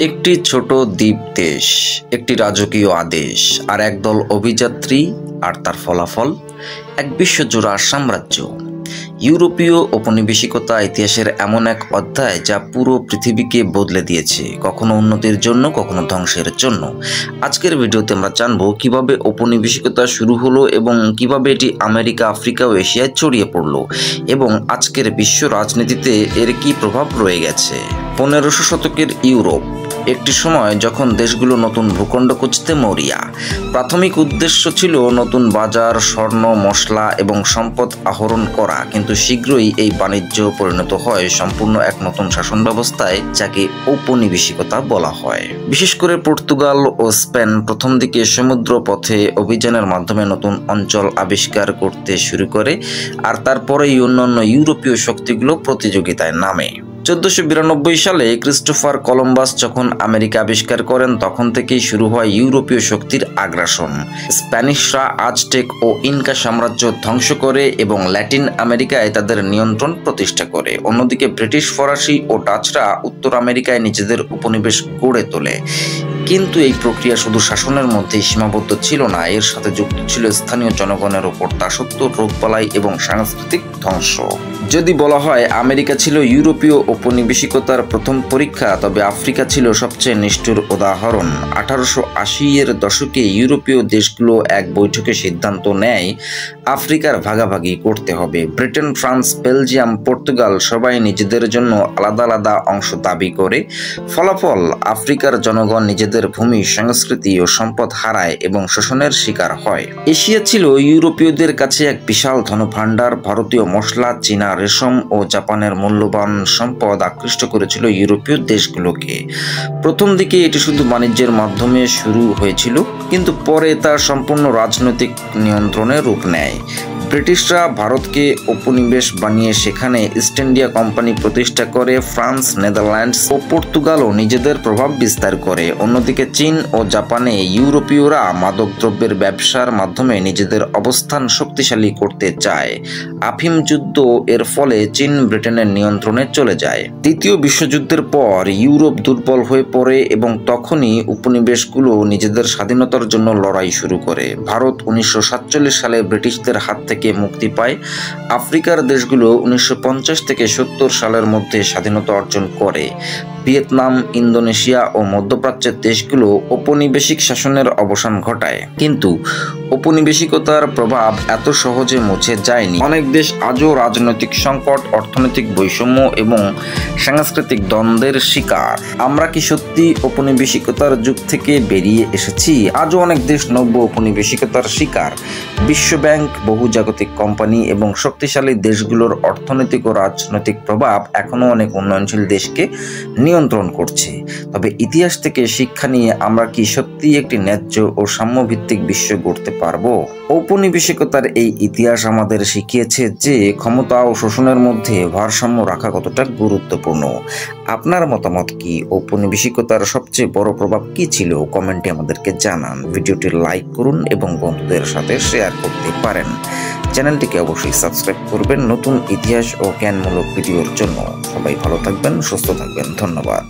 একটি ছোট দ্বীপ দেশ, একটি রাজকীয় আদেশ, আর একদল অভিযাত্রী, আর তার ফলাফল এক বিশ্বজোড়া সাম্রাজ্য। ইউরোপীয় ঔপনিবেশিকতা ইতিহাসের এমন এক অধ্যায় যা পুরো পৃথিবীকে বদলে দিয়েছে, কখনো উন্নতির জন্য, কখনো ধ্বংসের জন্য। আজকের ভিডিওতে আমরা জানবো কিভাবে ঔপনিবেশিকতা শুরু হলো এবং কিভাবে এটি আমেরিকা, আফ্রিকা ও এশিয়ায় ছড়িয়ে পড়লো, এবং আজকের বিশ্ব রাজনীতিতে এর কি প্রভাব রয়ে গেছে। 1500 শতকের ইউরোপ একটি সময় যখন দেশগুলো নতুন ভূখণ্ড খুঁজতে মরিয়া। প্রাথমিক উদ্দেশ্য ছিল নতুন বাজার, স্বর্ণ, মশলা এবং সম্পদ আহরণ করা, কিন্তু শীঘ্রই এই বাণিজ্য পরিণত হয় সম্পূর্ণ এক নতুন শাসন ব্যবস্থায়, যাকে ঔপনিবেশিকতা বলা হয়। বিশেষ করে পর্তুগাল ও স্পেন প্রথম দিকে সমুদ্র পথে অভিযানের মাধ্যমে নতুন অঞ্চল আবিষ্কার করতে শুরু করে, আর তারপরেই অন্যান্য ইউরোপীয় শক্তিগুলো প্রতিযোগিতায় নামে। 1492 সালে ক্রিস্টোফার কলম্বাস যখন আমেরিকা আবিষ্কার করেন, তখন থেকেই শুরু হয় ইউরোপীয় শক্তির আগ্রাসন। স্প্যানিশরা আজটেক ও ইনকা সাম্রাজ্য ধ্বংস করে এবং ল্যাটিন আমেরিকায় তাদের নিয়ন্ত্রণ প্রতিষ্ঠা করে। অন্যদিকে ব্রিটিশ, ফরাসি ও ডাচরা উত্তর আমেরিকায় নিজেদের উপনিবেশ গড়ে তোলে। কিন্তু এই প্রক্রিয়া শুধু শাসনের মধ্যেই সীমাবদ্ধ ছিল না, এর সাথে যুক্ত ছিল স্থানীয় জনগণের উপর দাসত্ব, রোগবালাই এবং সাংস্কৃতিক ধ্বংস। যদি বলা হয় আমেরিকা ছিল ইউরোপীয় ঔপনিবেশিকতার প্রথম পরীক্ষা, তবে আফ্রিকা ছিল সবচেয়ে নিষ্ঠুর উদাহরণ। 1880-এর দশকে ইউরোপীয় দেশগুলো এক বৈঠকে সিদ্ধান্ত নেয় আফ্রিকার ভাগাভাগি করতে হবে। ব্রিটেন, ফ্রান্স, বেলজিয়াম, পর্তুগাল সবাই নিজেদের জন্য আলাদা আলাদা অংশ দাবি করে। ফলাফল, আফ্রিকার জনগণ নিজেদের ভূমি, সংস্কৃতি ও সম্পদ হারায় এবং শোষণের শিকার হয়। এশিয়া ছিল ইউরোপীয়দের কাছে এক বিশাল ধনভাণ্ডার। ভারতীয় মশলা, চীনা রেশম ও জাপানের মূল্যবান সম্পদ আকৃষ্ট করেছিল ইউরোপীয় দেশগুলোকে। প্রথম দিকে এটি শুধু বাণিজ্যের মাধ্যমে শুরু হয়েছিল, কিন্তু পরে তা সম্পূর্ণ রাজনৈতিক নিয়ন্ত্রণে রূপ নেয়। ব্রিটিশরা ভারতকে উপনিবেশ বানিয়ে সেখানে ইস্ট ইন্ডিয়া কোম্পানি প্রতিষ্ঠা করে। ফ্রান্স, নেদারল্যান্ডস ও পর্তুগালও নিজেদের প্রভাব বিস্তার করে। অন্যদিকে চীন ও জাপানে ইউরোপীয়রা মাদকদ্রব্যের ব্যবসার মাধ্যমে নিজেদের অবস্থান শক্তিশালী করতে চায়। আফিম যুদ্ধ এর ফলে চীন ব্রিটেনের নিয়ন্ত্রণে চলে যায়। দ্বিতীয় বিশ্বযুদ্ধের পর ইউরোপ দুর্বল হয়ে পড়ে এবং তখনই উপনিবেশগুলো নিজেদের স্বাধীনতার জন্য লড়াই শুরু করে। ভারত 1947 সালে ব্রিটিশদের হাত থেকে মুক্তি পায়। আফ্রিকার দেশগুলো 1950 থেকে 70 সালের মধ্যে স্বাধীনতা অর্জন করে। ভিয়েতনাম, ইন্দোনেশিয়া ও মধ্যপ্রাচ্যের দেশগুলো ঔপনিবেশিক শাসনের অবসান ঘটায়। কিন্তু ঔপনিবেশিকতার প্রভাব এত সহজে মুছে যায়নি। অনেক দেশ আজও রাজনৈতিক সংকট, অর্থনৈতিক বৈষম্য এবং সাংস্কৃতিক দ্বন্দ্বের শিকার। আমরা কি সত্যি ঔপনিবেশিকতার যুগ থেকে বেরিয়ে এসেছি? আজও অনেক দেশ নব্য ঔপনিবেশিকতার শিকার। বিশ্বব্যাংক, বহু জাগতিক কোম্পানি এবং শক্তিশালী দেশগুলোর অর্থনৈতিক ও রাজনৈতিক প্রভাব এখনও অনেক উন্নয়নশীল দেশকে নিয়ন্ত্রণ করছে। তবে ইতিহাস থেকে শিক্ষা নিয়ে আমরা কি সত্যি একটি ন্যায্য ও সাম্যভিত্তিক বিশ্ব গড়তে পারবো? ঔপনিবেশিকতার এই ইতিহাস আমাদের শিখিয়েছে যে ক্ষমতা ও শোষণের মধ্যে ভারসাম্য রাখা কতটা গুরুত্বপূর্ণ। আপনার মতামত কি? ঔপনিবেশিকতার সবচেয়ে বড় প্রভাব কি ছিল? কমেন্টে আমাদেরকে জানান। ভিডিওটি লাইক করুন এবং বন্ধুদের সাথে শেয়ার করতে পারেন। চ্যানেলটিকে অবশ্যই সাবস্ক্রাইব করবেন নতুন ইতিহাস ও জ্ঞানমূলক ভিডিওর জন্য। সবাই ভালো থাকবেন, সুস্থ থাকবেন। ধন্যবাদ।